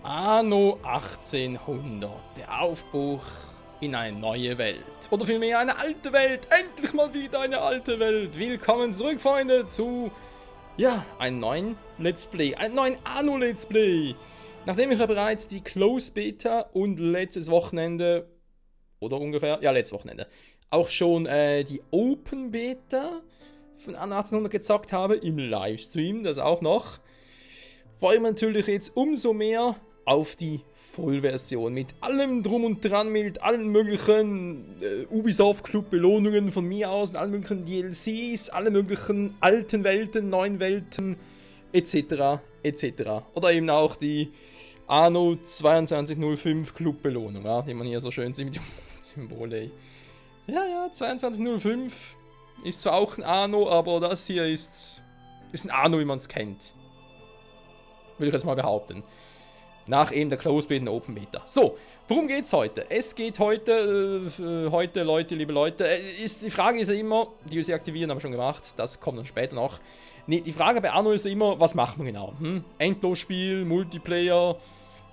Anno 1800, der Aufbruch in eine neue Welt. Oder vielmehr eine alte Welt. Endlich mal wieder eine alte Welt. Willkommen zurück, Freunde, zu, ja, einem neuen Let's Play. Einem neuen Anno Let's Play. Nachdem ich ja bereits die Close Beta und letztes Wochenende, oder ungefähr, ja, letztes Wochenende, auch schon die Open Beta von Anno 1800 gezockt habe, im Livestream, das auch noch, freue ich mich natürlich jetzt umso mehr auf die Vollversion mit allem drum und dran, mit allen möglichen Ubisoft Club Belohnungen von mir aus, mit allen möglichen DLCs, alle möglichen alten Welten, neuen Welten etc. etc. Oder eben auch die Anno 2205 Club Belohnung, ja, die man hier so schön sieht mit dem Symbol, ey. Ja, 2205 ist zwar auch ein Anno, aber das hier ist ein Anno, wie man es kennt. Würde ich jetzt mal behaupten. Nach eben der Close Beta und Open Beta. So, worum geht's heute? Es geht heute, Leute, liebe Leute, die Frage ist ja immer, DLC aktivieren haben wir schon gemacht, das kommt dann später noch. Nee, die Frage bei Anno ist ja immer, was macht man genau? Endlosspiel, Multiplayer.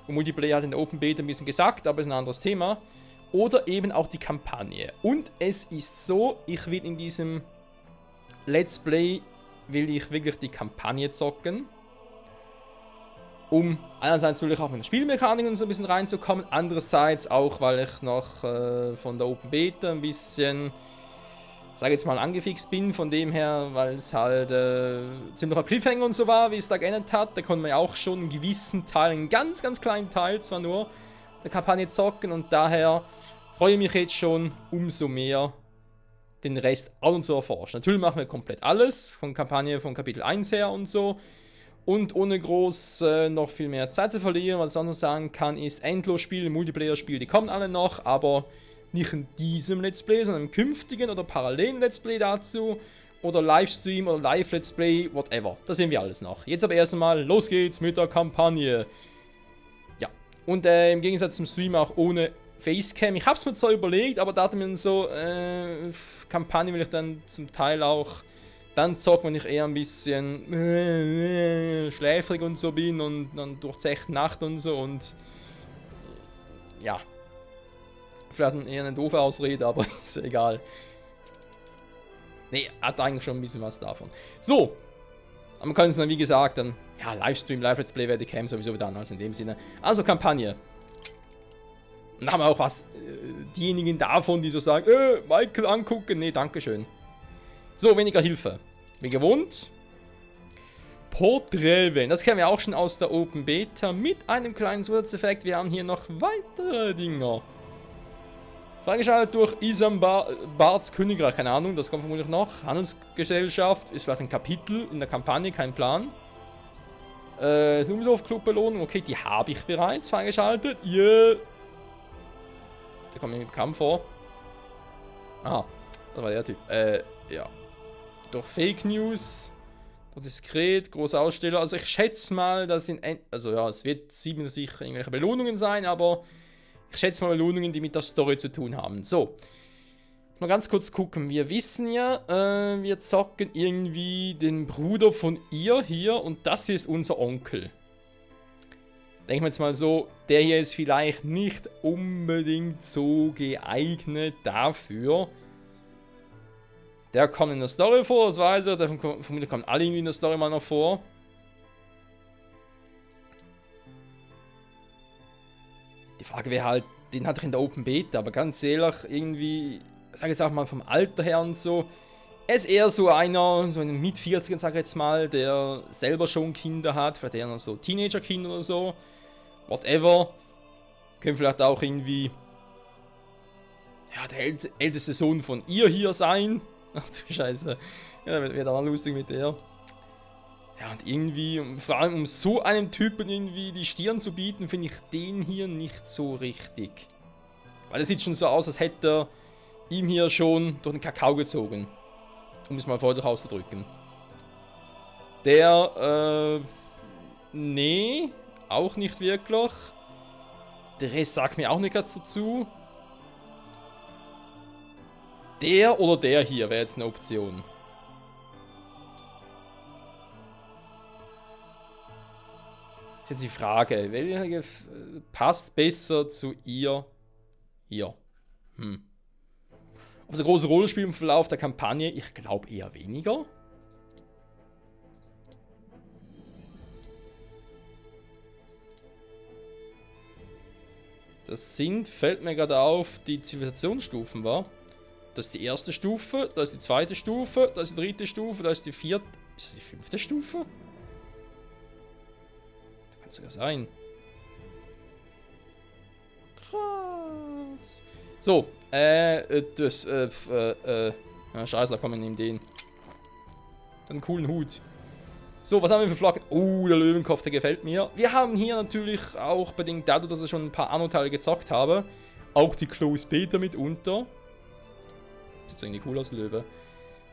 Multiplayer hat in der Open Beta ein bisschen gesagt, aber ist ein anderes Thema. Oder eben auch die Kampagne. Und es ist so, ich will in diesem Let's Play, will ich wirklich die Kampagne zocken. Um einerseits natürlich auch mit der Spielmechanik so ein bisschen reinzukommen, andererseits auch, weil ich noch von der Open Beta ein bisschen, sage jetzt mal, angefixt bin, von dem her, weil es halt ziemlicher Cliffhanger und so war, wie es da geändert hat. Da konnte man ja auch schon einen gewissen Teil, einen ganz, ganz kleinen Teil zwar nur, der Kampagne zocken, und daher freue ich mich jetzt schon umso mehr, den Rest auch noch zu erforschen. Natürlich machen wir komplett alles, von Kampagne, von Kapitel 1 her und so. Und ohne groß noch viel mehr Zeit zu verlieren, was ich sonst noch sagen kann, ist Endlosspiele, Multiplayer-Spiele, die kommen alle noch, aber nicht in diesem Let's Play, sondern im künftigen oder parallelen Let's Play dazu. Oder Livestream oder Live-Let's Play, whatever. Das sehen wir alles noch. Jetzt aber erst einmal, los geht's mit der Kampagne. Ja, und im Gegensatz zum Stream auch ohne Facecam. Ich hab's mir zwar überlegt, aber da hat mir so, Kampagne will ich dann zum Teil auch dann zocken, wenn ich eher ein bisschen schläfrig und so bin und dann durch die echte Nacht und so, und ja, vielleicht eher eine doofe Ausrede, aber ist egal. Nee, hat eigentlich schon ein bisschen was davon. So, aber man kann es dann, wie gesagt, dann, ja, Livestream, Live-Let's Play werde ich Cam sowieso dann, also in dem Sinne. Also Kampagne. Und da haben wir auch was, diejenigen davon, die so sagen, Michael angucken, nee, dankeschön. So, weniger Hilfe. Wie gewohnt. Porträven. Das kennen wir auch schon aus der Open Beta mit einem kleinen Zusatzeffekt. Wir haben hier noch weitere Dinger. Freigeschaltet durch Isambards Königreich. Keine Ahnung, das kommt vermutlich noch. Handelsgesellschaft. Ist vielleicht ein Kapitel in der Kampagne, kein Plan. Ist eine Ubisoft Club Belohnung. Okay, die habe ich bereits freigeschaltet. Yeah. Da kommt mir bekannt vor. Aha, das war der Typ. Ja. Durch Fake News, durch diskret, große Aussteller. Also ich schätze mal, dass also ja, es wird sicher irgendwelche Belohnungen sein, aber ich schätze mal Belohnungen, die mit der Story zu tun haben. So, mal ganz kurz gucken. Wir wissen ja, wir zocken irgendwie den Bruder von ihr hier, und das hier ist unser Onkel. Denken wir jetzt mal so, der hier ist vielleicht nicht unbedingt so geeignet dafür. Der kommt in der Story vor, das weiß ich. Vermutlich kommen alle irgendwie in der Story mal noch vor. Die Frage wäre halt, den hatte ich in der Open Beta, aber ganz ehrlich, irgendwie, sag jetzt auch mal vom Alter her und so, er ist eher so einer, so in den Mit-40ern, sag ich jetzt mal, der selber schon Kinder hat, vielleicht eher noch so Teenager-Kinder oder so. Whatever. Können vielleicht auch irgendwie, ja, der älteste Sohn von ihr hier sein. Ach du Scheiße. Ja, wird auch lustig mit der. Ja, und irgendwie, vor allem um so einem Typen irgendwie die Stirn zu bieten, finde ich den hier nicht so richtig. Weil es sieht schon so aus, als hätte er ihm hier schon durch den Kakao gezogen. Um es mal freundlich auszudrücken. Der, nee, auch nicht wirklich. Der Rest sagt mir auch nicht dazu zu. Der oder der hier wäre jetzt eine Option. Ist jetzt die Frage, welche passt besser zu ihr? Hier. Ob es eine große Rolle spielt im Verlauf der Kampagne? Ich glaube eher weniger. Das sind, fällt mir gerade auf, die Zivilisationsstufen, war. Das ist die erste Stufe, das ist die zweite Stufe, das ist die dritte Stufe, das ist die vierte. Ist das die fünfte Stufe? Das kann es sogar sein. Krass. So, scheiße, da kommen wir neben den. Einen coolen Hut. So, was haben wir für Flaggen? Oh, der Löwenkopf, der gefällt mir. Wir haben hier natürlich auch, bedingt dadurch, dass ich schon ein paar Anno-Teile gezockt habe, auch die Close Beta mitunter. Sieht irgendwie cool aus, Löwe.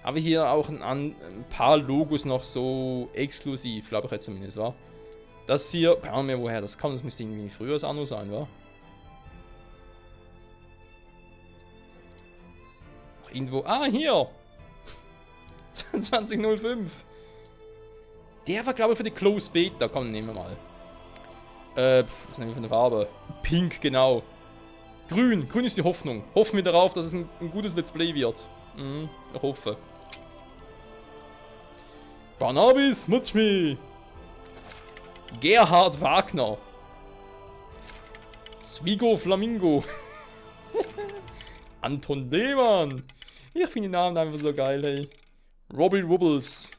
Aber hier auch ein paar Logos noch so exklusiv, glaube ich jetzt zumindest, wa? Das hier, keine Ahnung mehr woher das kommt, das müsste irgendwie früher als Anno sein, wa? Noch irgendwo, ah, hier! 2005. Der war, glaube ich, für die Close Beta. Komm, nehmen wir mal. Was nehmen wir für eine Farbe? Pink, genau. Grün. Grün ist die Hoffnung. Hoffen wir darauf, dass es ein gutes Let's Play wird. Ich hoffe. Barnabis, Mutschmi. Gerhard Wagner. Svigo Flamingo. Anton Lehmann. Ich finde die Namen einfach so geil, hey. Robbie Wubbles.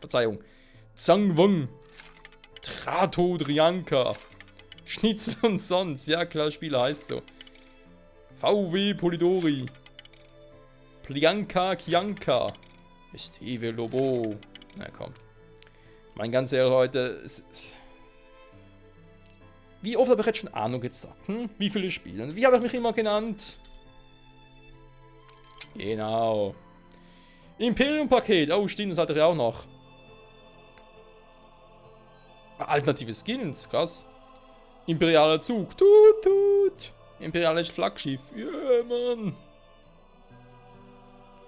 Verzeihung. Zhang Wong. Trato Drianka. Schnitzel und sonst. Ja, klar, Spieler heißt so. VW Polidori. Plianka Kianka. Steve Lobo. Na komm. Mein ganz ehrlich, Leute. Wie oft habe ich jetzt schon Ahnung gezockt? Wie viele Spiele? Wie habe ich mich immer genannt? Genau. Imperium-Paket. Oh, stimmt, das hatte ich auch noch. Alternative Skins, krass. Imperialer Zug. Tut, tut. Imperiales Flaggschiff. Ja, yeah, Mann.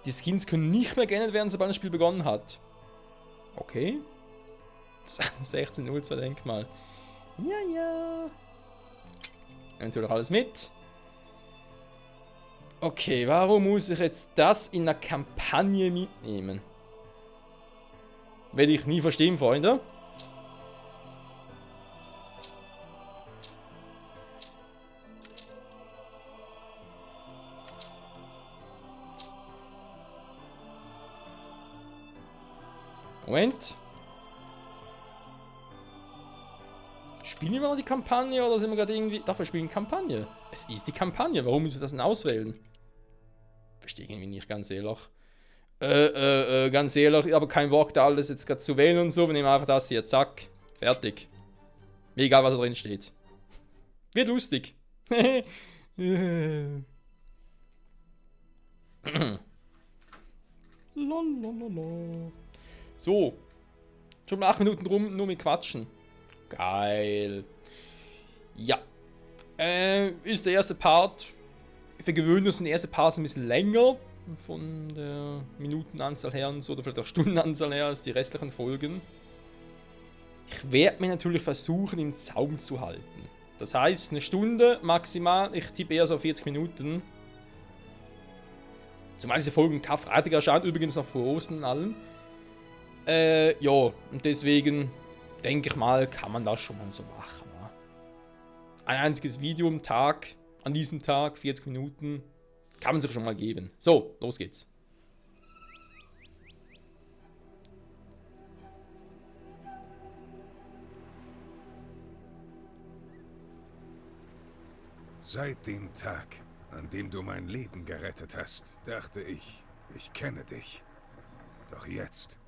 Die Skins können nicht mehr geändert werden, sobald das Spiel begonnen hat. Okay. 16.02 Denkmal. Ja, ja. Natürlich alles mit. Okay, warum muss ich jetzt das in einer Kampagne mitnehmen? Werde ich nie verstehen, Freunde. Moment. Spielen wir mal die Kampagne oder sind wir gerade irgendwie... Doch, wir spielen Kampagne. Es ist die Kampagne. Warum muss ich das denn auswählen? Verstehe irgendwie nicht, ganz ehrlich. Ganz ehrlich, ich habe keinen Bock, da alles jetzt gerade zu wählen und so. Wir nehmen einfach das hier. Zack. Fertig. Mir egal, was da drin steht. Wird lustig. So. Schon mal 8 Minuten rum, nur mit Quatschen. Geil. Ja. Ist der erste Part. Für gewöhnlich sind die erste Parts ein bisschen länger. Von der Minutenanzahl her und so. Oder vielleicht auch Stundenanzahl her als die restlichen Folgen. Ich werde mir natürlich versuchen, im Zaum zu halten. Das heißt, eine Stunde maximal. Ich tippe eher so 40 Minuten. Zumal diese Folgen Karfreitag erscheint, übrigens noch vor Ostern und allem. Ja, und deswegen denke ich mal, kann man das schon mal so machen. Ja. Ein einziges Video am Tag, an diesem Tag, 40 Minuten, kann man sich schon mal geben. So, los geht's. Seit dem Tag, an dem du mein Leben gerettet hast, dachte ich, ich kenne dich. Doch jetzt...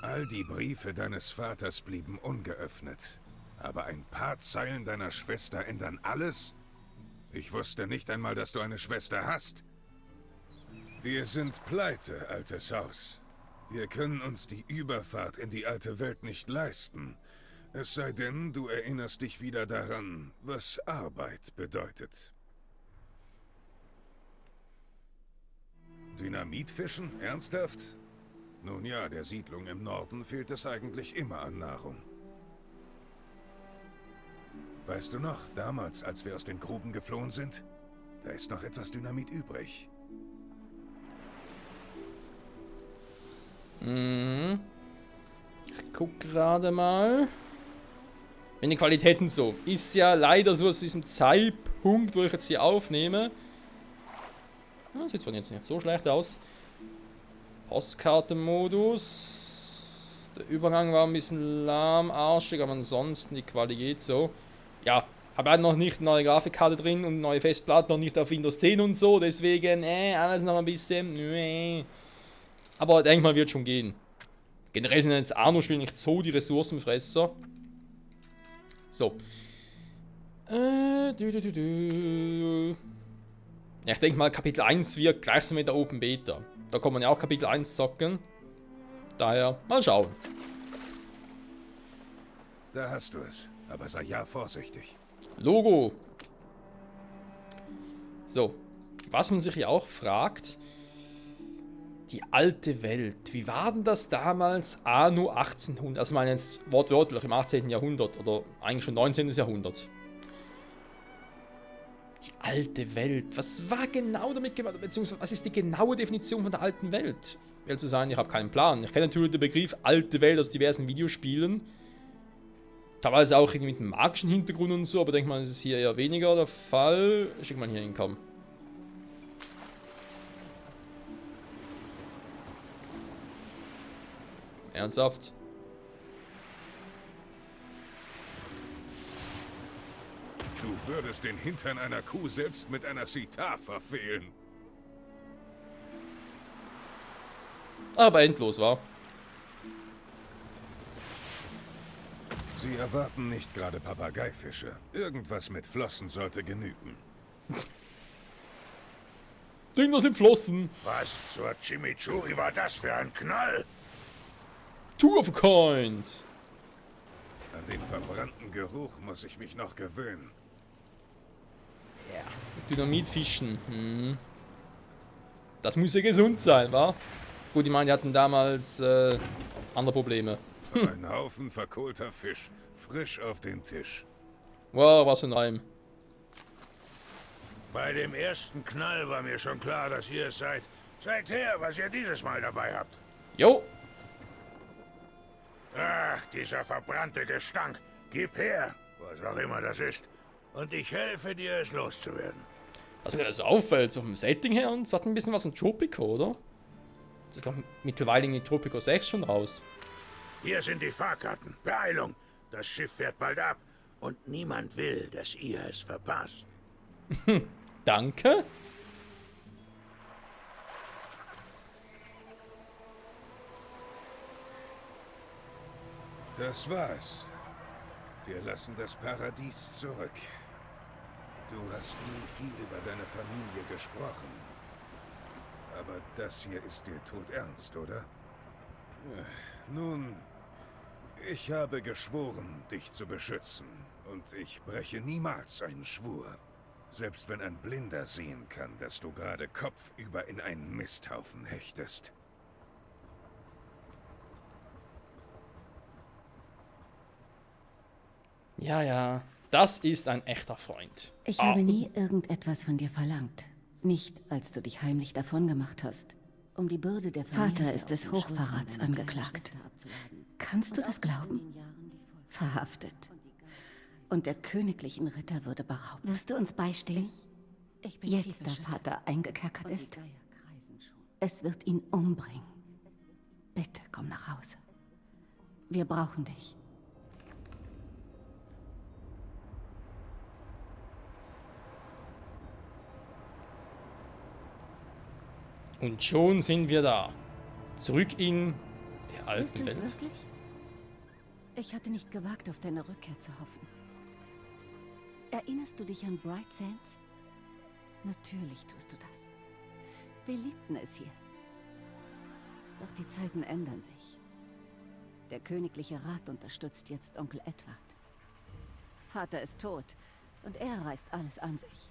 All die Briefe deines Vaters blieben ungeöffnet. Aber ein paar Zeilen deiner Schwester ändern alles? Ich wusste nicht einmal, dass du eine Schwester hast. Wir sind pleite, altes Haus. Wir können uns die Überfahrt in die alte Welt nicht leisten. Es sei denn, du erinnerst dich wieder daran, was Arbeit bedeutet. Dynamitfischen? Ernsthaft? Nun ja, der Siedlung im Norden fehlt es eigentlich immer an Nahrung. Weißt du noch, damals, als wir aus den Gruben geflohen sind? Da ist noch etwas Dynamit übrig. Mhm. Ich guck gerade mal. Wenn die Qualitäten so. Ist ja leider so aus diesem Zeitpunkt, wo ich jetzt hier aufnehme. Ja, sieht zwar jetzt nicht so schlecht aus. Postkartenmodus. Der Übergang war ein bisschen lahmarschig, aber ansonsten die Qualität so. Ja, habe halt noch nicht eine neue Grafikkarte drin und neue Festplatte, noch nicht auf Windows 10 und so. Deswegen, alles noch ein bisschen. Aber denke mal, wird schon gehen. Generell sind jetzt Arno-Spiele nicht so die Ressourcenfresser. So. Ja, ich denke mal, Kapitel 1 wird gleichsam mit der Open Beta. Da kann man ja auch Kapitel 1 zocken. Daher, mal schauen. Da hast du es. Aber sei ja vorsichtig. Logo. So. Was man sich ja auch fragt. Die alte Welt. Wie war denn das damals anno 1800? Also ich meine jetzt wortwörtlich im 18. Jahrhundert. Oder eigentlich schon 19. Jahrhundert. Die alte Welt. Was war genau damit gemeint? Beziehungsweise was ist die genaue Definition von der alten Welt? Will zu sagen, ich habe keinen Plan. Ich kenne natürlich den Begriff alte Welt aus diversen Videospielen. Teilweise auch irgendwie mit einem magischen Hintergrund und so, aber denke mal, das ist hier eher weniger der Fall. Schick mal hier hinkommen. Ernsthaft? Du würdest den Hintern einer Kuh selbst mit einer Sitar verfehlen. Aber endlos war. Sie erwarten nicht gerade Papageifische. Irgendwas mit Flossen sollte genügen. Irgendwas mit Flossen. Was zur Chimichurri war das für ein Knall? Two of a kind. An den verbrannten Geruch muss ich mich noch gewöhnen. Ja. Dynamitfischen. Das muss ja gesund sein, wa? Gut, ich meine, die hatten damals andere Probleme. Ein Haufen verkohlter Fisch, frisch auf den Tisch. Wow, was für ein Reim. Bei dem ersten Knall war mir schon klar, dass ihr es seid. Zeigt her, was ihr dieses Mal dabei habt. Jo. Ach, dieser verbrannte Gestank. Gib her, was auch immer das ist. Und ich helfe dir, es loszuwerden. Was mir das auffällt, so vom Setting her, und es hat ein bisschen was von Tropico, oder? Das ist doch mittlerweile in Tropico 6 schon raus. Hier sind die Fahrkarten. Beeilung. Das Schiff fährt bald ab. Und niemand will, dass ihr es verpasst. Danke. Das war's. Wir lassen das Paradies zurück. Du hast nie viel über deine Familie gesprochen. Aber das hier ist dir todernst, oder? Nun, ich habe geschworen, dich zu beschützen. Und ich breche niemals einen Schwur. Selbst wenn ein Blinder sehen kann, dass du gerade kopfüber in einen Misthaufen hechtest. Ja, ja. Das ist ein echter Freund. Ich habe nie irgendetwas von dir verlangt. Nicht, als du dich heimlich davongemacht hast. Um die Bürde der Familie Vater ist des Hochverrats angeklagt. Kannst du das glauben? Verhaftet. Und der königlichen Ritterwürde beraubt. Wirst du uns beistehen? Jetzt, da Vater eingekerkert ist. Es wird ihn umbringen. Bitte komm nach Hause. Wir brauchen dich. Und schon sind wir da. Zurück in der alten Bist du Welt. es wirklich? Ich hatte nicht gewagt, auf deine Rückkehr zu hoffen. Erinnerst du dich an Bright Sands? Natürlich tust du das. Wir liebten es hier. Doch die Zeiten ändern sich. Der königliche Rat unterstützt jetzt Onkel Edward. Vater ist tot und er reißt alles an sich.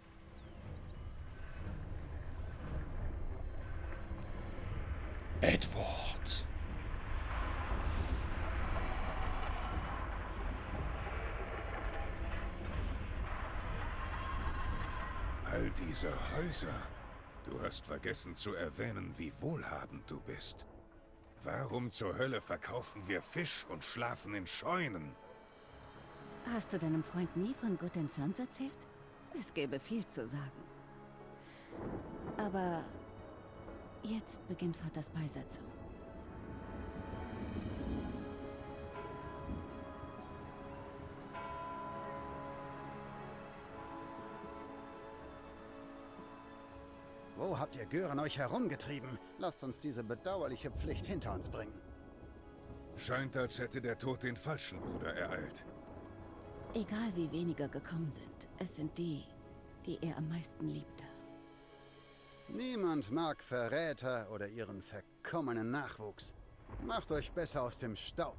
Edward. All diese Häuser. Du hast vergessen zu erwähnen, wie wohlhabend du bist. Warum zur Hölle verkaufen wir Fisch und schlafen in Scheunen? Hast du deinem Freund nie von Good and Sons erzählt? Es gäbe viel zu sagen. Aber jetzt beginnt Vaters Beisetzung. Wo habt ihr Gören euch herumgetrieben? Lasst uns diese bedauerliche Pflicht hinter uns bringen. Scheint, als hätte der Tod den falschen Bruder ereilt. Egal wie wenige gekommen sind, es sind die, die er am meisten liebte. Niemand mag Verräter oder ihren verkommenen Nachwuchs. Macht euch besser aus dem Staub.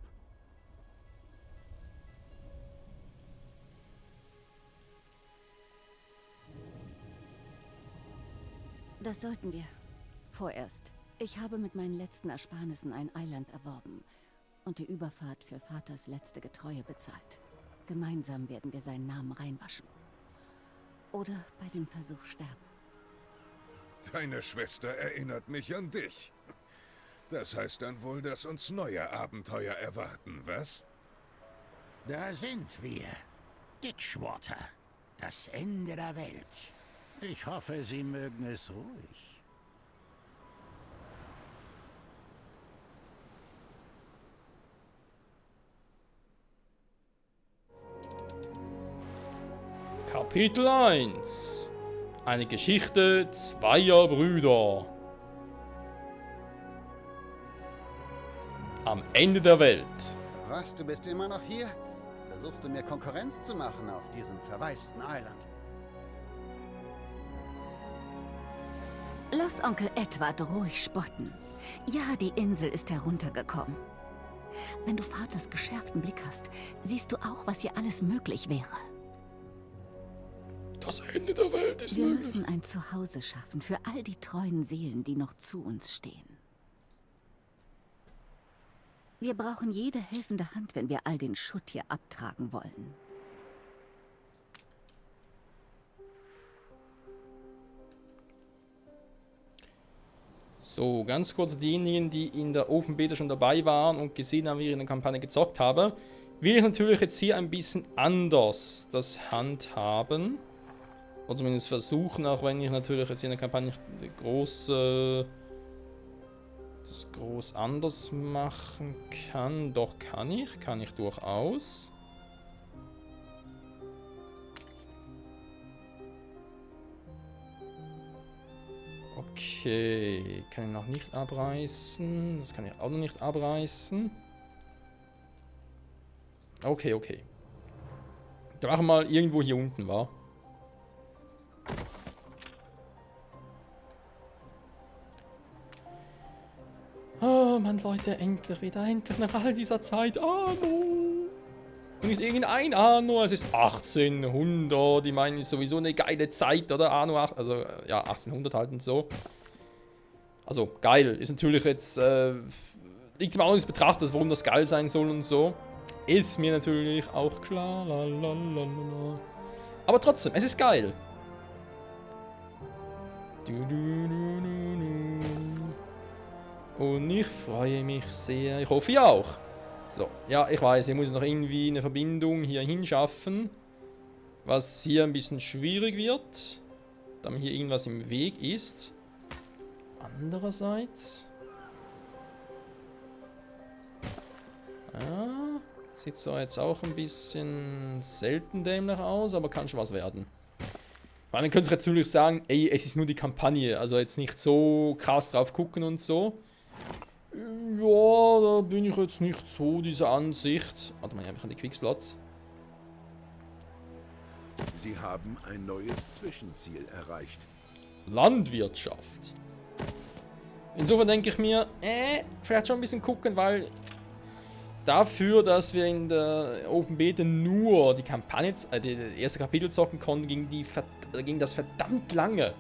Das sollten wir. Vorerst. Ich habe mit meinen letzten Ersparnissen ein Eiland erworben und die Überfahrt für Vaters letzte Getreue bezahlt. Gemeinsam werden wir seinen Namen reinwaschen. Oder bei dem Versuch sterben. Deine Schwester erinnert mich an dich. Das heißt dann wohl, dass uns neue Abenteuer erwarten, was? Da sind wir. Ditchwater. Das Ende der Welt. Ich hoffe, Sie mögen es ruhig. Kapitel 1. Eine Geschichte zweier Brüder. Am Ende der Welt. Was, du bist immer noch hier? Versuchst du mir Konkurrenz zu machen auf diesem verwaisten Eiland? Lass Onkel Edward ruhig spotten. Ja, die Insel ist heruntergekommen. Wenn du Vaters geschärften Blick hast, siehst du auch, was hier alles möglich wäre. Das Ende der Welt ist Wir möglich. müssen ein Zuhause schaffen für all die treuen Seelen, die noch zu uns stehen. Wir brauchen jede helfende Hand, wenn wir all den Schutt hier abtragen wollen. So, ganz kurz diejenigen, die in der Open Beta schon dabei waren und gesehen haben, wie ich in der Kampagne gezockt habe, will ich natürlich jetzt hier ein bisschen anders das handhaben. Oder zumindest versuchen, auch wenn ich natürlich jetzt in der Kampagne nicht das groß anders machen kann. Doch, kann ich durchaus. Okay, kann ich noch nicht abreißen. Das kann ich auch noch nicht abreißen. Okay. Dann machen wir mal irgendwo hier unten, wa? Oh Mann, Leute, endlich nach all dieser Zeit Anno. Und nicht irgendein Anno, es ist 1800. Ich meine, ist sowieso eine geile Zeit, oder? Anno, also ja, 1800 halt und so. Also, geil. Ist natürlich jetzt, liegt im Auge des Betrachters, warum das geil sein soll und so. Ist mir natürlich auch klar. Lalalala. Aber trotzdem, es ist geil. Und ich freue mich sehr. Ich hoffe, ihr auch. So, ja, ich weiß, ich muss noch irgendwie eine Verbindung hier hinschaffen. Was hier ein bisschen schwierig wird. Da mir hier irgendwas im Weg ist. Andererseits. Ja, sieht so jetzt auch ein bisschen selten dämlich aus, aber kann schon was werden. Man könnte natürlich sagen, ey, es ist nur die Kampagne, also jetzt nicht so krass drauf gucken und so. Ja, da bin ich jetzt nicht so dieser Ansicht. Warte mal, einfach an die Quickslots. Sie haben ein neues Zwischenziel erreicht. Landwirtschaft. Insofern denke ich mir, vielleicht schon ein bisschen gucken, weil dafür, dass wir in der Open Beta nur die Kampagne, die erste Kapitel zocken konnten, ging das verdammt lange.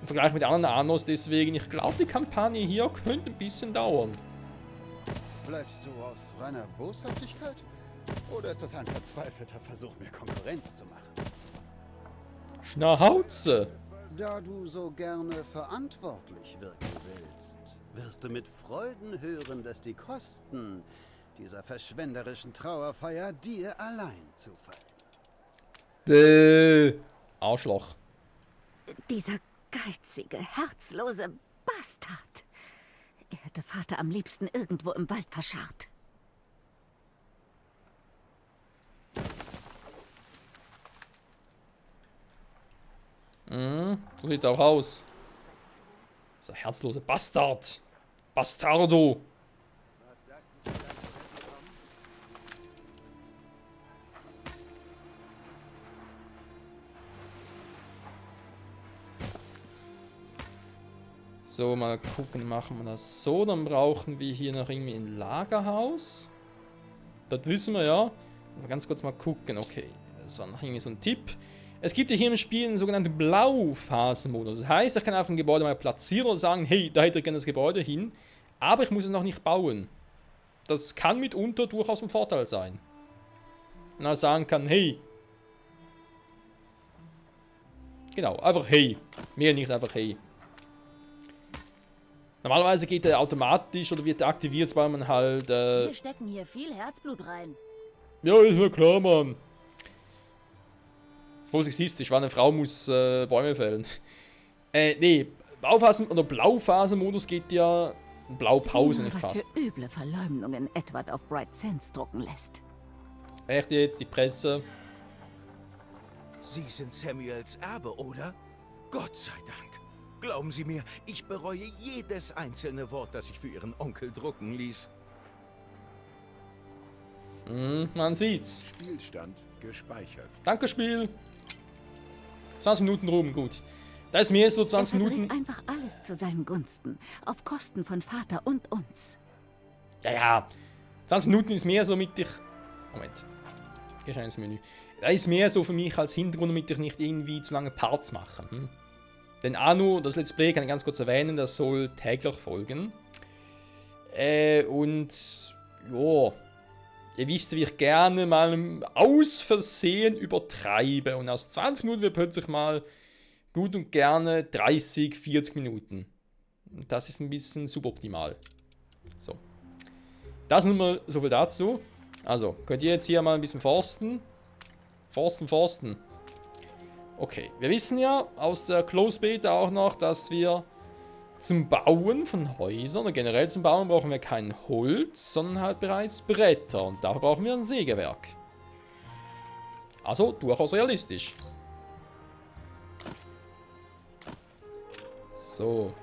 Im Vergleich mit den anderen Annos, deswegen, ich glaube, die Kampagne hier könnte ein bisschen dauern. Bleibst du aus reiner Boshaftigkeit? Oder ist das ein verzweifelter Versuch, mir Konkurrenz zu machen? Schnauze! Da du so gerne verantwortlich wirken willst, wirst du mit Freuden hören, dass die Kosten dieser verschwenderischen Trauerfeier dir allein zufallen. Arschloch. Dieser geizige, herzlose Bastard. Er hätte Vater am liebsten irgendwo im Wald verscharrt. So sieht er auch aus. Dieser herzlose Bastard. Bastardo. So, mal gucken, machen wir das so. Dann brauchen wir hier noch irgendwie ein Lagerhaus. Das wissen wir ja. Mal ganz kurz mal gucken. Okay, das war noch irgendwie so ein Tipp. Es gibt ja hier im Spiel einen sogenannten Blauphasenmodus. Das heißt, ich kann einfach ein Gebäude mal platzieren und sagen, hey, da hätte ich gerne das Gebäude hin. Aber ich muss es noch nicht bauen. Das kann mitunter durchaus ein Vorteil sein. Und dann sagen kann, hey. Genau, einfach hey. Mehr nicht, einfach hey. Normalerweise geht der automatisch oder wird aktiviert, weil man halt... Wir stecken hier viel Herzblut rein. Ja, ist mir klar, Mann. Vorsichtig, weil eine Frau muss Bäume fällen. Nee, Bauphasen- oder Blauphasenmodus geht ja... Blaupause, nicht was fast. für üble Verleumdungen Edward auf Bright Sands drucken lässt. Echt jetzt, die Presse. Sie sind Samuels Erbe, oder? Gott sei Dank. Glauben Sie mir, ich bereue jedes einzelne Wort, das ich für Ihren Onkel drucken ließ. Man sieht's. Spielstand gespeichert. Danke, Spiel. 20 Minuten rum, gut. Da ist mehr so 20 er Minuten. einfach alles zu seinen Gunsten. Auf Kosten von Vater und uns. Ja. 20 Minuten ist mehr so mit dich. Moment. Geh schon ins Menü. Da ist mehr so für mich als Hintergrund, damit ich nicht irgendwie zu lange Parts mache. Denn Anno, das Let's Play, kann ich ganz kurz erwähnen, das soll täglich folgen. Und. Jo. Ihr wisst, wie ich gerne mal aus Versehen übertreibe. Und aus 20 Minuten wird plötzlich mal gut und gerne 30, 40 Minuten. Und das ist ein bisschen suboptimal. So. Das nun mal so viel dazu. Also, könnt ihr jetzt hier mal ein bisschen forsten. Forsten. Okay, wir wissen ja aus der Close Beta auch noch, dass wir zum Bauen von Häusern oder generell zum Bauen brauchen wir kein Holz, sondern halt bereits Bretter. Und dafür brauchen wir ein Sägewerk. Also durchaus realistisch. So.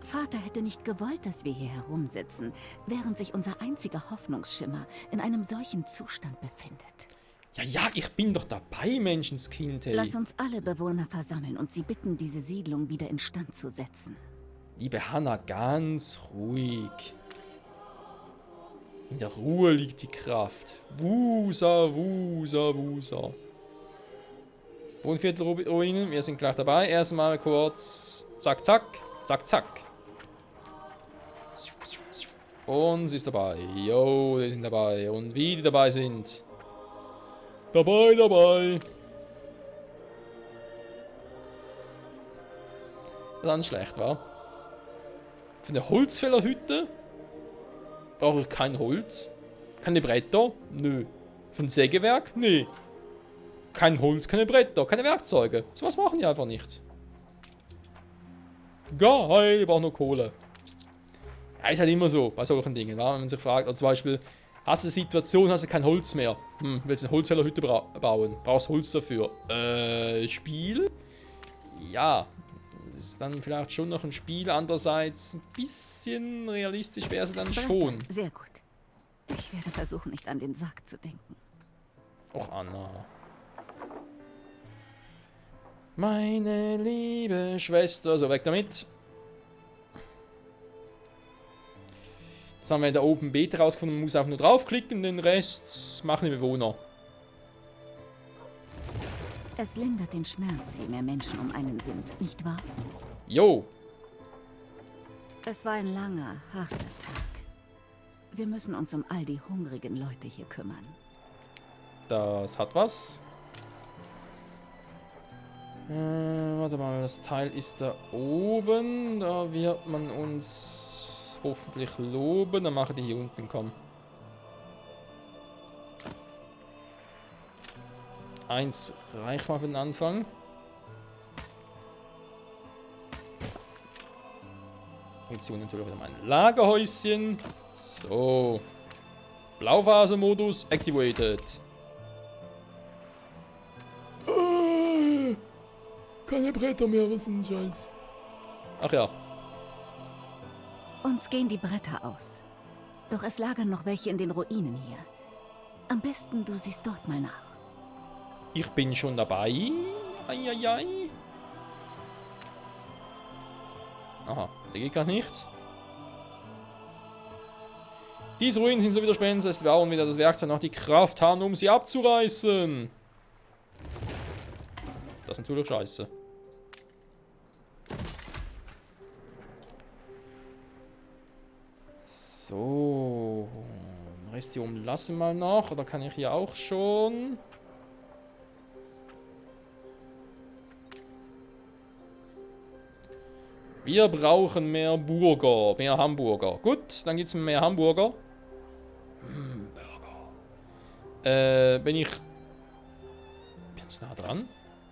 Vater hätte nicht gewollt, dass wir hier herumsitzen, während sich unser einziger Hoffnungsschimmer in einem solchen Zustand befindet. Ja, ich bin doch dabei, Menschenskind, hey. Lass uns alle Bewohner versammeln und sie bitten, diese Siedlung wieder instand zu setzen. Liebe Hannah, ganz ruhig. In der Ruhe liegt die Kraft. Wusa. Wohnviertelruinen, wir sind gleich dabei. Erstmal kurz zack. Und sie ist dabei. Jo, die sind dabei. Und wie die dabei sind. Dabei. Dann schlecht, wa? Für eine Holzfällerhütte brauche ich kein Holz. Keine Bretter? Nö. Für ein Sägewerk? Nee. Kein Holz, keine Bretter, keine Werkzeuge. Sowas machen die einfach nicht. Geil, ich brauche nur Kohle. Ja, ist halt immer so bei solchen Dingen, wa? Wenn man sich fragt, oder zum Beispiel, hast du eine Situation, hast du kein Holz mehr. Willst du eine Holzfällerhütte bauen? Brauchst Holz dafür? Spiel? Ja. Das ist dann vielleicht schon noch ein Spiel. Andererseits ein bisschen realistisch wäre es dann schon. Sehr gut. Ich werde versuchen, nicht an den Sarg zu denken. Och, Anna. Meine liebe Schwester. So, weg damit. Das haben wir in der Open Beta rausgefunden. Man muss einfach nur draufklicken, den Rest machen die Bewohner. Es lindert den Schmerz, je mehr Menschen um einen sind, nicht wahr? Jo. Es war ein langer, harter Tag. Wir müssen uns um all die hungrigen Leute hier kümmern. Das hat was. Warte mal, das Teil ist da oben. Da wird man uns hoffentlich loben. Dann mache ich die hier unten, komm. 1 reicht mal für den Anfang. Hier gibt es natürlich wieder mein Lagerhäuschen. So. Blauphasenmodus activated. Keine Bretter mehr, was ist denn Scheiß? Ach ja. Uns gehen die Bretter aus. Doch es lagern noch welche in den Ruinen hier. Am besten du siehst dort mal nach. Ich bin schon dabei. Eieiei. Aha, der geht gar nicht. Diese Ruinen sind so widerspenstig, dass die Bauern wieder das Werkzeug noch die Kraft haben, um sie abzureißen. Das ist natürlich scheiße. So. Den Rest hier oben lassen wir mal noch. Oder kann ich hier auch schon? Wir brauchen mehr Burger. Mehr Hamburger. Gut, dann gibt es mehr Hamburger. Burger. Bin ich... Bin ich nah dran?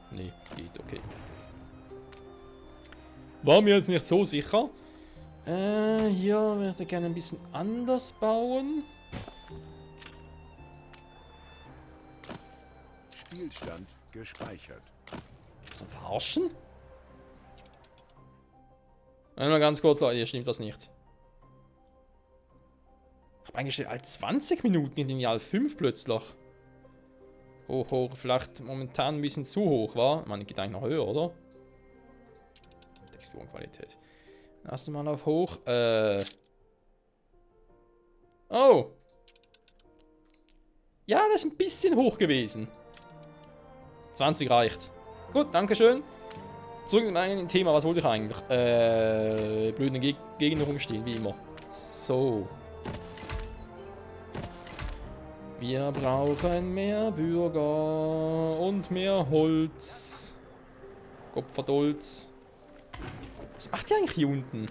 Nee, geht, okay. War mir jetzt nicht so sicher. Hier würde ich gerne ein bisschen anders bauen. Spielstand gespeichert. Zum Verarschen? Mal ganz kurz, Leute, hier stimmt das nicht. Ich habe eingestellt als 20 Minuten in den Jahr 5 plötzlich. Hoch, hoch, vielleicht momentan ein bisschen zu hoch, war. Man geht eigentlich noch höher, oder? Texturenqualität. Lass mal auf hoch. Oh. Ja, das ist ein bisschen hoch gewesen. 20 reicht. Gut, dankeschön. Zurück in mein Thema. Was wollte ich eigentlich? Blöden Gegner rumstehen, wie immer. So. Wir brauchen mehr Bürger und mehr Holz. Kopferdolz. Was macht ihr eigentlich hier unten?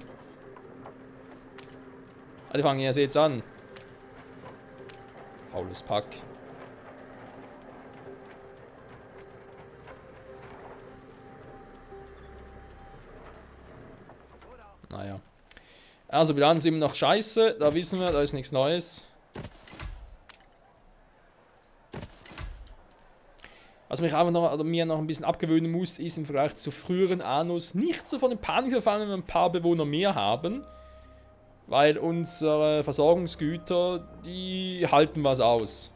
Alle fangen ja jetzt an. Faules Pack. Naja. Also Bilanz immer noch scheiße. Da wissen wir, da ist nichts Neues. Was mich aber noch, oder mir noch ein bisschen abgewöhnen muss, ist im Vergleich zu früheren Annos nicht so von den Panik verfallen, wenn wir ein paar Bewohner mehr haben. Weil unsere Versorgungsgüter, die halten was aus.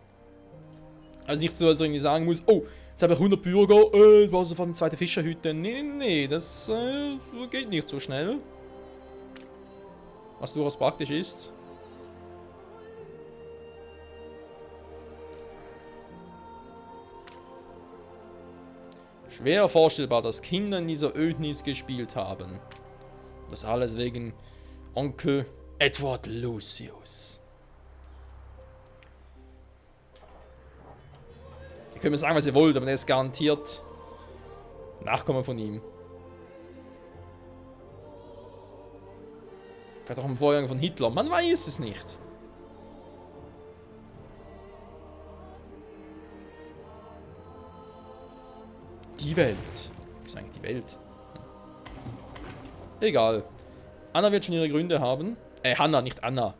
Also nicht so, dass ich irgendwie sagen muss, oh, jetzt habe ich 100 Bürger, das war sofort eine zweite Fischerhütte. Nee, das geht nicht so schnell. Was durchaus praktisch ist. Schwer vorstellbar, dass Kinder in dieser Ödnis gespielt haben. Das alles wegen Onkel Edward Lucius. Ihr könnt mir sagen, was ihr wollt, aber der ist garantiert Nachkommen von ihm. Vielleicht auch im Vorgang von Hitler. Man weiß es nicht. Die Welt. Was ist eigentlich die Welt? Egal. Anna wird schon ihre Gründe haben. Hanna, nicht Anna.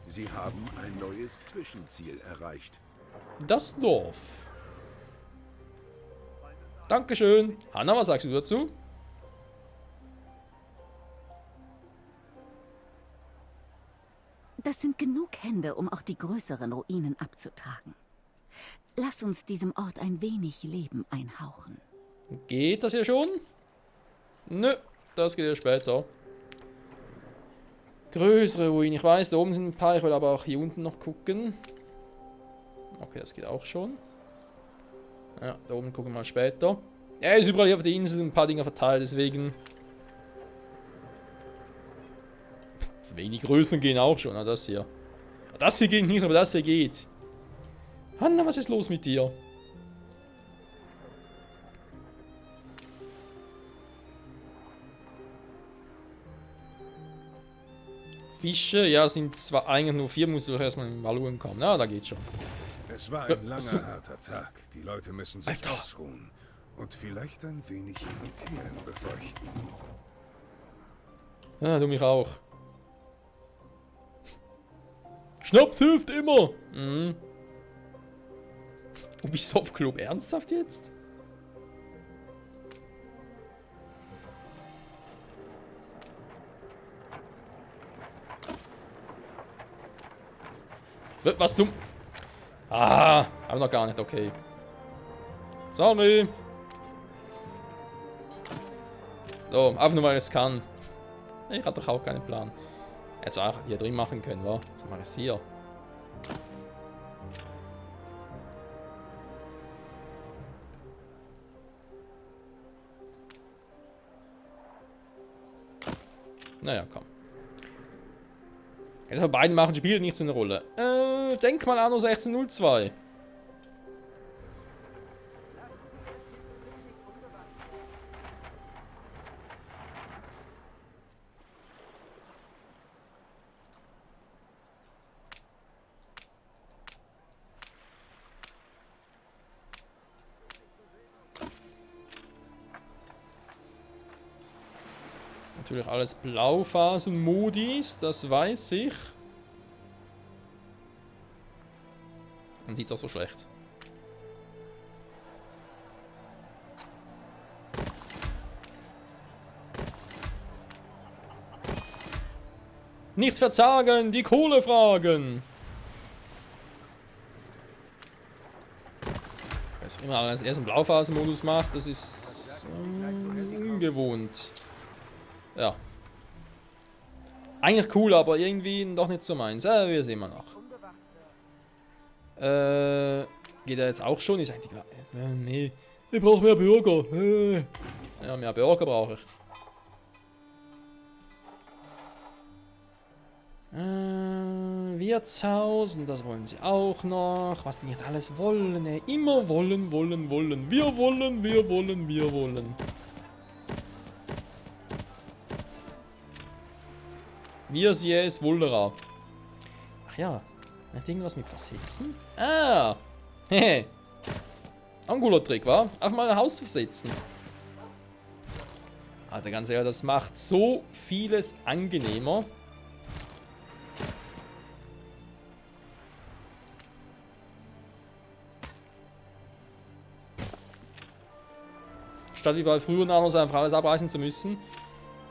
Sie haben ein neues Zwischenziel erreicht. Das Dorf. Dankeschön. Hanna, was sagst du dazu? Das sind genug Hände, um auch die größeren Ruinen abzutragen. Lass uns diesem Ort ein wenig Leben einhauchen. Geht das ja schon? Nö, das geht ja später. Größere Ruinen. Ich weiß, da oben sind ein paar. Ich will aber auch hier unten noch gucken. Okay, das geht auch schon. Ja, da oben gucken wir mal später. Er ist überall hier auf der Insel ein paar Dinge verteilt, deswegen... Wenig Größen gehen auch schon. Na, das hier. Das hier geht nicht, aber das hier geht. Hanna, was ist los mit dir? Fische, ja, sind zwar eigentlich nur 4, musst du doch erstmal in Waluen kommen. Na, da geht's schon. Es war ein langer, harter Tag. Die Leute müssen sich Alter. ausruhen. Und vielleicht ein wenig ihre Queren befeuchten. Ja, du mich auch. Schnaps hilft immer! Mhm. Ubisoft Club, ernsthaft jetzt? Was zum... Ah, aber noch gar nicht, okay. Sorry. So, einfach nur weil ich es kann. Ich hatte doch auch keinen Plan. Jetzt auch hier drin machen können, wa? Was mache ich hier? Naja, komm. Also beiden machen spielt nicht so eine Rolle. Denk mal an 1602. Natürlich alles Blauphasen-Modis, das weiß ich. Und sieht's auch so schlecht. Nicht verzagen, die Kohle fragen! Was immer alles erst im Blauphasen-Modus macht, das ist ungewohnt. Ja. Eigentlich cool, aber irgendwie doch nicht so meins. Wir sehen mal noch. Geht er jetzt auch schon? Ist eigentlich klar. Nee. Ich brauche mehr Bürger. Ja, mehr Bürger brauche ich. Wirtshaus, und das wollen sie auch noch. Was die nicht alles wollen, ey. Immer wollen, wollen, wollen. Wir wollen, wir wollen, wir wollen. Wir sie es Wulderer. Ach ja. Hat irgendwas mit Versetzen? Ah! Hehe. Angular-Trick, wa? Einfach mal ein Haus zu versetzen. Alter, ganz ehrlich, das macht so vieles angenehmer. Statt wie bei früher damals einfach alles abreißen zu müssen.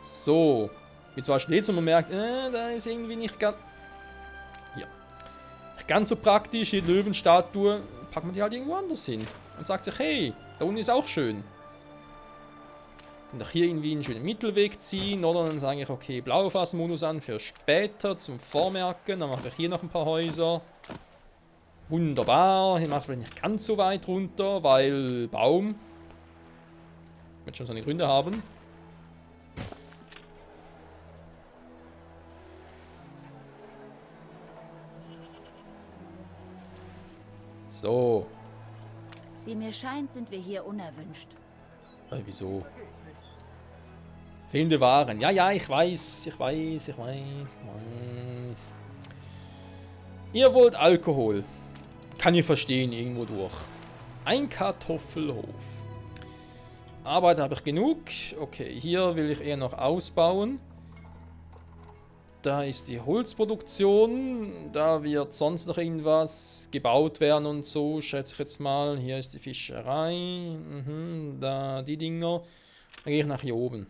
So. Wie zum Beispiel jetzt, wo man merkt, da ist irgendwie nicht ganz... Hier. Nicht ganz so praktisch, die Löwenstatue, packt man die halt irgendwo anders hin. Und sagt sich, hey, da unten ist auch schön. Und auch hier irgendwie einen schönen Mittelweg ziehen, oder dann sage ich, okay, Blauphasenmodus an für später zum Vormerken. Dann mache ich hier noch ein paar Häuser. Wunderbar. Hier mache ich vielleicht nicht ganz so weit runter, weil Baum. Wird schon seine Gründe haben. So. Wie mir scheint, sind wir hier unerwünscht. Wieso? Fehlende Waren. Ja, ja, ich weiß. Ich weiß. Ihr wollt Alkohol. Kann ich verstehen, irgendwo durch. Ein Kartoffelhof. Arbeit habe ich genug. Okay, hier will ich eher noch ausbauen. Da ist die Holzproduktion. Da wird sonst noch irgendwas gebaut werden und so, schätze ich jetzt mal. Hier ist die Fischerei. Da die Dinger. Dann gehe ich nach hier oben.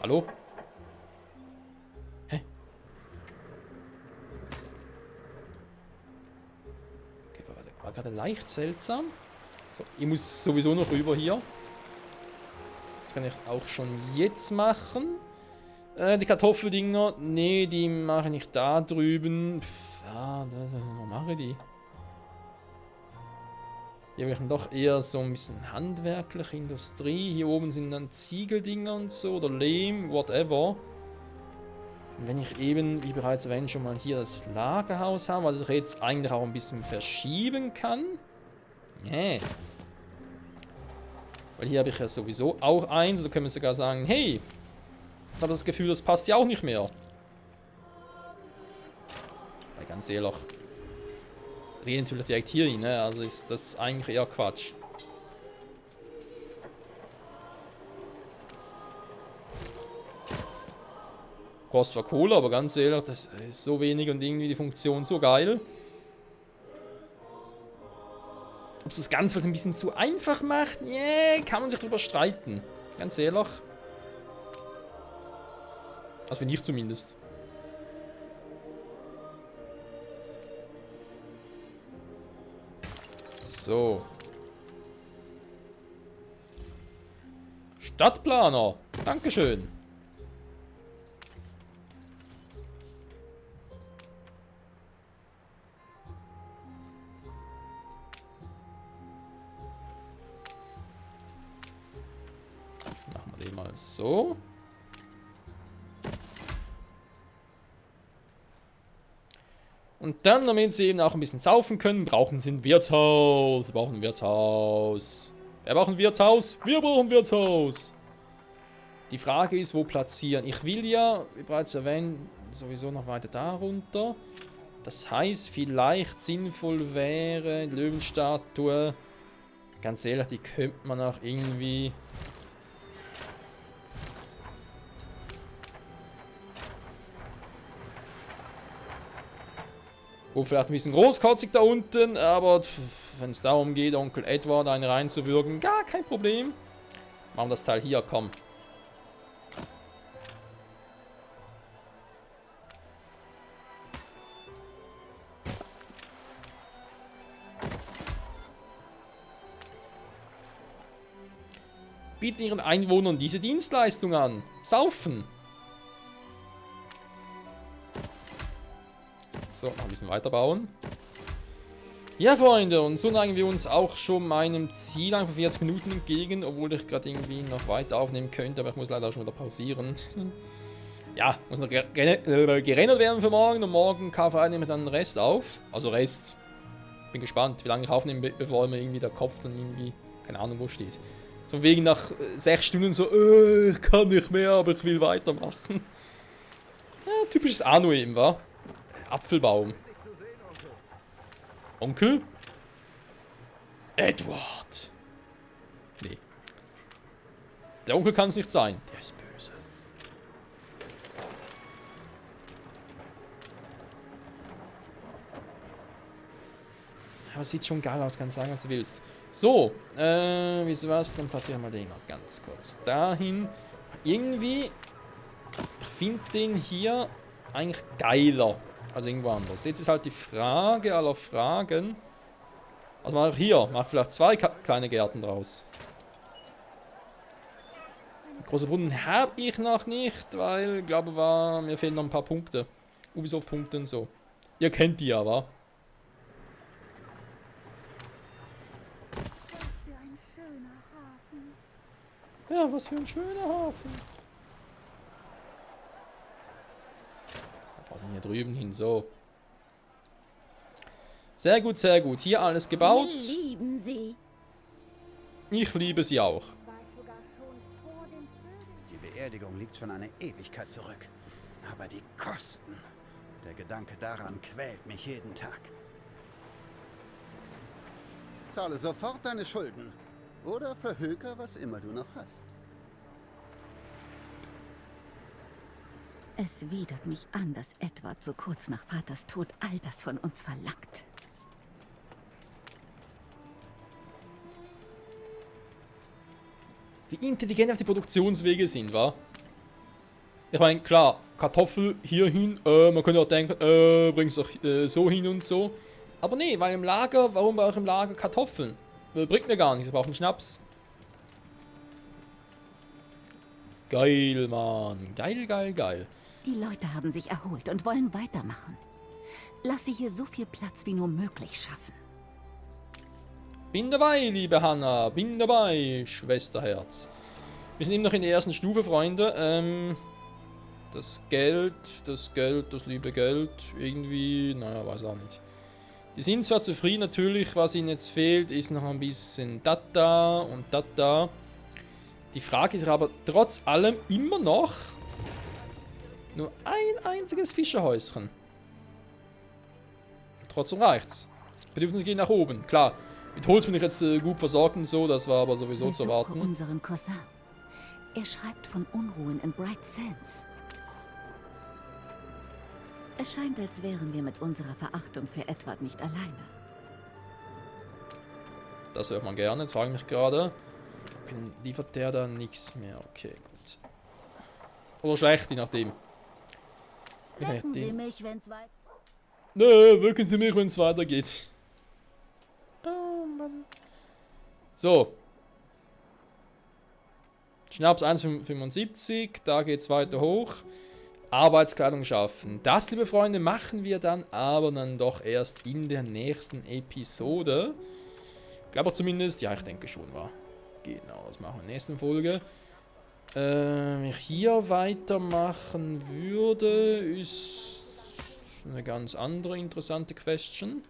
Hallo? Hä? Okay, war gerade leicht seltsam. So, ich muss sowieso noch rüber hier. Das kann ich auch schon jetzt machen. Die Kartoffeldinger, nee, die mache ich da drüben. Ja, wo mache ich die? Hier habe ich dann doch eher so ein bisschen handwerkliche Industrie. Hier oben sind dann Ziegeldinger und so oder Lehm, whatever. Und wenn ich eben, wie bereits erwähnt, schon mal hier das Lagerhaus habe, was ich jetzt eigentlich auch ein bisschen verschieben kann. Yeah. Weil hier habe ich ja sowieso auch eins. Da können wir sogar sagen, hey, ich habe das Gefühl, das passt ja auch nicht mehr. Weil ganz ehrlich, ich gehe natürlich direkt hier hin, ne? Also ist das eigentlich eher Quatsch. Kostet zwar Kohle, aber ganz ehrlich, das ist so wenig und irgendwie die Funktion so geil. Ob es das Ganze ein bisschen zu einfach macht, yeah, kann man sich drüber streiten. Ganz ehrlich. Also finde ich zumindest. So. Stadtplaner. Dankeschön. Machen wir den mal so. Und dann, damit sie eben auch ein bisschen saufen können, brauchen sie ein Wirtshaus. Sie brauchen ein Wirtshaus. Wer braucht ein Wirtshaus? Wir brauchen ein Wirtshaus. Die Frage ist, wo platzieren. Ich will ja, wie bereits erwähnt, sowieso noch weiter darunter. Das heißt, vielleicht sinnvoll wäre, Löwenstatue. Ganz ehrlich, die könnte man auch irgendwie... Vielleicht ein bisschen großkotzig da unten, aber wenn es darum geht, Onkel Edward eine reinzuwürgen, gar kein Problem. Machen wir das Teil hier, komm. Bieten ihren Einwohnern diese Dienstleistung an. Saufen. So, noch ein bisschen weiterbauen. Ja, Freunde, und so neigen wir uns auch schon meinem Ziel von 40 Minuten entgegen, obwohl ich gerade irgendwie noch weiter aufnehmen könnte, aber ich muss leider auch schon wieder pausieren. Ja, muss noch gerendert werden für morgen und morgen KV nehmen wir dann den Rest auf. Also Rest. Bin gespannt, wie lange ich aufnehme, bevor mir irgendwie der Kopf dann irgendwie, keine Ahnung wo steht. So wegen nach 6 Stunden so, ich kann nicht mehr, aber ich will weitermachen. Ja, typisches Anno eben, wa? Apfelbaum. Onkel? Edward. Nee. Der Onkel kann es nicht sein. Der ist böse. Aber es sieht schon geil aus, kannst sagen, was du willst. So, wieso was? Dann platzieren wir den mal ganz kurz dahin. Irgendwie, ich finde den hier eigentlich geiler als irgendwo anders. Jetzt ist halt die Frage aller Fragen. Also mache ich hier, mache vielleicht 2 kleine Gärten draus. Große Brunnen habe ich noch nicht, weil ich glaube, mir fehlen noch ein paar Punkte. Ubisoft-Punkte und so. Ihr kennt die ja, wa? Ja, was für ein schöner Hafen. Hier drüben hin, so. Sehr gut, sehr gut. Hier alles gebaut. Wir lieben sie. Ich liebe sie auch. Die Beerdigung liegt schon eine Ewigkeit zurück. Aber die Kosten. Der Gedanke daran quält mich jeden Tag. Zahle sofort deine Schulden. Oder verhöker, was immer du noch hast. Es widert mich an, dass Edward so kurz nach Vaters Tod all das von uns verlangt. Wie intelligent auf die Produktionswege sind, wa? Ich meine, klar, Kartoffel hier hin, man könnte auch denken, bring's doch so hin und so. Aber nee, weil im Lager, warum brauche ich im Lager Kartoffeln? Bringt mir gar nichts, wir brauchen Schnaps. Geil, Mann. Geil, geil, geil. Die Leute haben sich erholt und wollen weitermachen. Lass sie hier so viel Platz wie nur möglich schaffen. Bin dabei, liebe Hanna. Bin dabei, Schwesterherz. Wir sind immer noch in der ersten Stufe, Freunde. Das Geld, das liebe Geld. Irgendwie, naja, weiß auch nicht. Die sind zwar zufrieden, natürlich. Was ihnen jetzt fehlt, ist noch ein bisschen da und da. Die Frage ist aber trotz allem immer noch nur ein einziges Fischerhäuschen. Trotzdem reicht's. Bedürfnisse gehen nach oben. Klar, mit Holz bin ich jetzt gut versorgt und so, das war aber sowieso zu erwarten. Unseren Cousin. Er schreibt von Unruhen in Bright Sands. Es scheint, als wären wir mit unserer Verachtung für Edward nicht alleine. Das hört man gerne, jetzt frage ich mich gerade. Okay, dann liefert der da nichts mehr. Okay, gut. Oder schlecht, je nachdem. Wecken Sie mich, wenn's weiter... Nö, wecken Sie mich, wenn es weitergeht. Oh Mann. So. Schnaps 1,75, da geht es weiter hoch. Arbeitskleidung schaffen. Das, liebe Freunde, machen wir dann aber dann doch erst in der nächsten Episode. Ich glaube zumindest, ja, ich denke schon, war. Genau, das machen wir in der nächsten Folge. Wenn ich hier weitermachen würde, ist eine ganz andere interessante Question.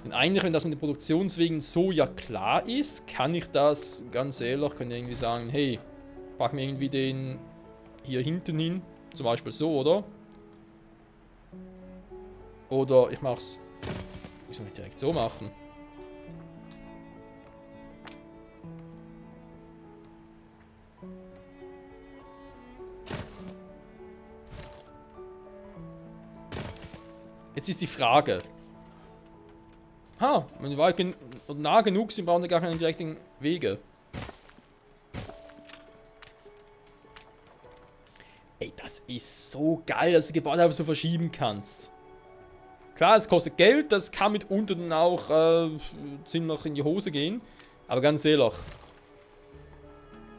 Denn eigentlich, wenn das mit den Produktionswegen so ja klar ist, kann ich das ganz ehrlich, kann ich irgendwie sagen, hey, packen wir irgendwie den hier hinten hin, zum Beispiel so, oder? Oder ich mach's, wieso nicht direkt so machen? Jetzt ist die Frage. Wenn wir weit nah genug sind, brauchen wir gar keine direkten Wege. Ey, das ist so geil, dass du Gebäude einfach so verschieben kannst. Klar, es kostet Geld, das kann mitunter dann auch ziemlich in die Hose gehen. Aber ganz ehrlich.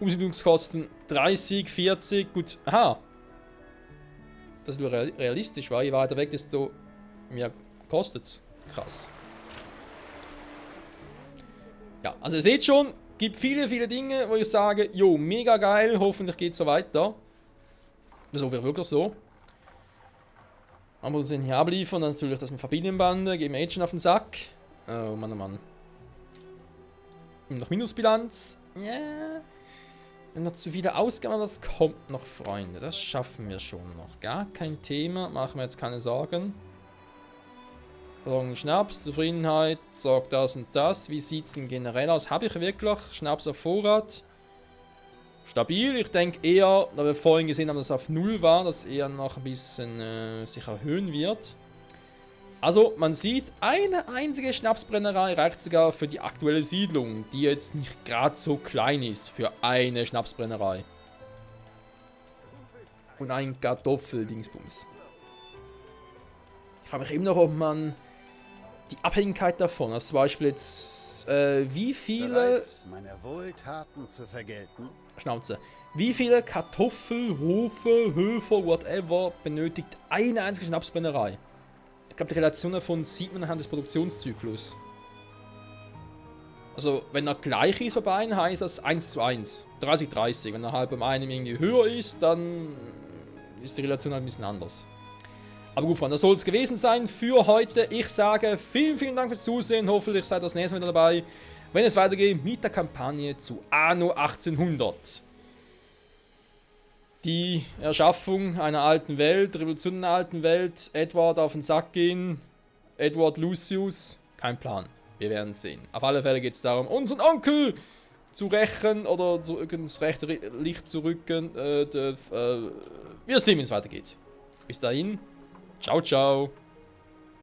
Umsiedlungskosten 30, 40, gut, aha. Das ist nur realistisch, weil je weiter weg, desto mehr kostet's. Krass. Ja, also ihr seht schon, gibt viele, viele Dinge, wo ich sage, jo, mega geil, hoffentlich geht es so weiter. So wäre wirklich so. Aber uns den hier abliefern, dann natürlich das mit Familienbande, geben Mädchen auf den Sack. Oh Mann, oh Mann. Noch Minusbilanz. Ja. Yeah. Wenn noch zu viele Ausgaben, das kommt noch, Freunde. Das schaffen wir schon noch. Gar kein Thema, machen wir jetzt keine Sorgen. Versorgung Schnaps, Zufriedenheit, sorgt das und das. Wie sieht es denn generell aus? Habe ich wirklich Schnaps auf Vorrat? Stabil. Ich denke eher, da wir vorhin gesehen haben, dass es auf 0 war, dass eher noch ein bisschen sich erhöhen wird. Also, man sieht, eine einzige Schnapsbrennerei reicht sogar für die aktuelle Siedlung, die jetzt nicht gerade so klein ist für eine Schnapsbrennerei. Und ein Kartoffeldingsbums. Ich frage mich eben noch, ob man die Abhängigkeit davon, also zum Beispiel jetzt, wie viele... Bereit, meine Wohltaten zu vergelten? Schnauze. Wie viele Kartoffel, Höfer, whatever benötigt eine einzige Schnapsbrennerei? Ich glaube, die Relation davon sieht man anhand des Produktionszyklus. Also, wenn er gleich ist bei beiden, heißt das 1:1. 30:30. Wenn er halt beim einen irgendwie höher ist, dann ist die Relation halt ein bisschen anders. Aber gut, Freunde, das soll es gewesen sein für heute. Ich sage vielen, vielen Dank fürs Zusehen. Hoffentlich seid ihr das nächste Mal wieder dabei, wenn es weitergeht mit der Kampagne zu Anno 1800. Die Erschaffung einer alten Welt, Revolution einer alten Welt, Edward auf den Sack gehen, Edward Lucius, kein Plan. Wir werden sehen. Auf alle Fälle geht es darum, unseren Onkel zu rächen oder ins rechte Licht zu rücken. Wir sehen, wie es weitergeht. Bis dahin, ciao, ciao.